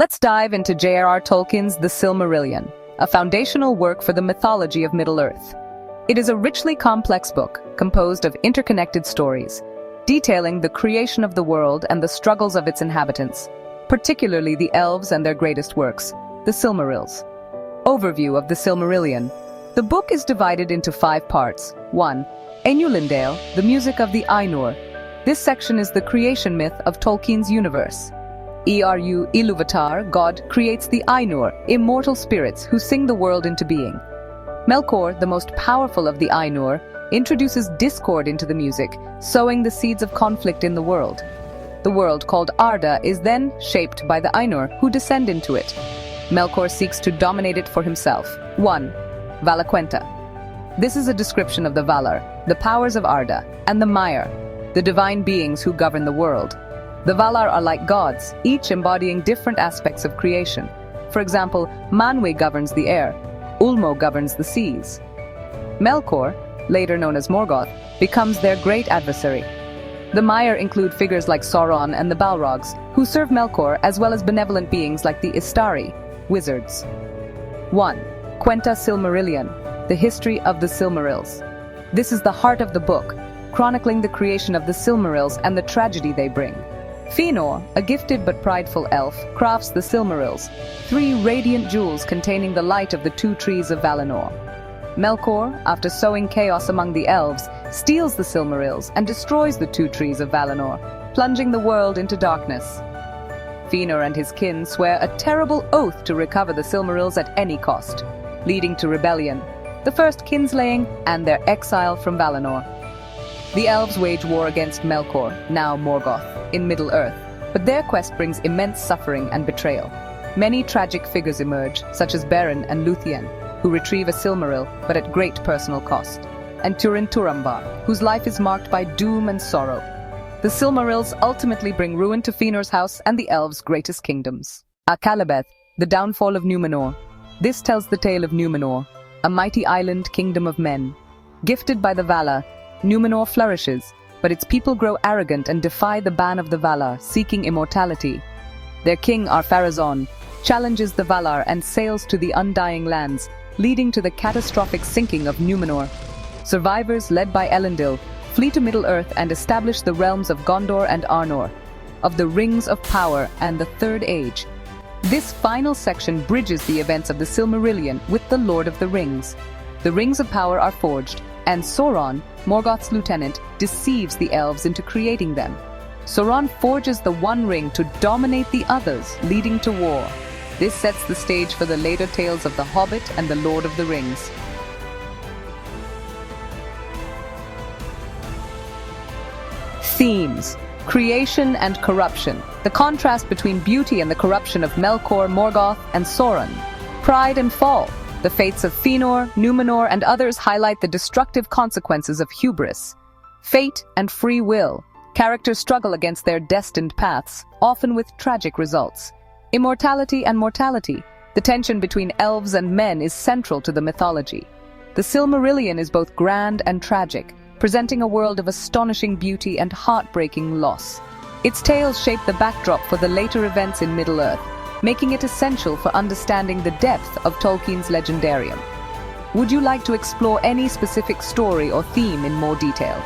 Let's dive into J.R.R. Tolkien's The Silmarillion, a foundational work for the mythology of Middle-earth. It is a richly complex book, composed of interconnected stories, detailing the creation of the world and the struggles of its inhabitants, particularly the elves and their greatest works, the Silmarils. Overview of the Silmarillion. The book is divided into 5 parts. 1. Ainulindale, the music of the Ainur. This section is the creation myth of Tolkien's universe. Ilúvatar, God, creates the Ainur, immortal spirits who sing the world into being. Melkor, the most powerful of the Ainur, introduces discord into the music, sowing the seeds of conflict in the world. The world, called Arda, is then shaped by the Ainur, who descend into it. Melkor seeks to dominate it for himself. 1. Valaquenta. This is a description of the Valar, the powers of Arda, and the Maiar, the divine beings who govern the world. The Valar are like gods, each embodying different aspects of creation. For example, Manwe governs the air, Ulmo governs the seas. Melkor, later known as Morgoth, becomes their great adversary. The Maiar include figures like Sauron and the Balrogs, who serve Melkor, as well as benevolent beings like the Istari, wizards. 1. Quenta Silmarillion, the history of the Silmarils. This is the heart of the book, chronicling the creation of the Silmarils and the tragedy they bring. Fëanor, a gifted but prideful elf, crafts the Silmarils, 3 radiant jewels containing the light of the 2 trees of Valinor. Melkor, after sowing chaos among the elves, steals the Silmarils and destroys the 2 trees of Valinor, plunging the world into darkness. Fëanor and his kin swear a terrible oath to recover the Silmarils at any cost, leading to rebellion, the first kinslaying, and their exile from Valinor. The elves wage war against Melkor, now Morgoth, in Middle-earth, but their quest brings immense suffering and betrayal. Many tragic figures emerge, such as Beren and Luthien, who retrieve a Silmaril, but at great personal cost, and Turin Turambar, whose life is marked by doom and sorrow. The Silmarils ultimately bring ruin to Fëanor's house and the elves' greatest kingdoms. Akallabeth, the downfall of Númenor. This tells the tale of Númenor, a mighty island kingdom of men. Gifted by the Valar, Númenor flourishes, but its people grow arrogant and defy the ban of the Valar, seeking immortality. Their king, Ar-Pharazôn, challenges the Valar and sails to the Undying Lands, leading to the catastrophic sinking of Númenor. Survivors, led by Elendil, flee to Middle-earth and establish the realms of Gondor and Arnor, of the Rings of Power and the Third Age. This final section bridges the events of the Silmarillion with the Lord of the Rings. The Rings of Power are forged, and Sauron, Morgoth's lieutenant, deceives the elves into creating them. Sauron forges the One Ring to dominate the others, leading to war. This sets the stage for the later tales of The Hobbit and The Lord of the Rings. Themes: creation and corruption. The contrast between beauty and the corruption of Melkor, Morgoth, and Sauron. Pride and fall. The fates of Fëanor, Númenor, and others highlight the destructive consequences of hubris. Fate and free will. Characters struggle against their destined paths, often with tragic results. Immortality and mortality. The tension between elves and men is central to the mythology. The Silmarillion is both grand and tragic, presenting a world of astonishing beauty and heartbreaking loss. Its tales shape the backdrop for the later events in Middle-earth, making it essential for understanding the depth of Tolkien's legendarium. Would you like to explore any specific story or theme in more detail?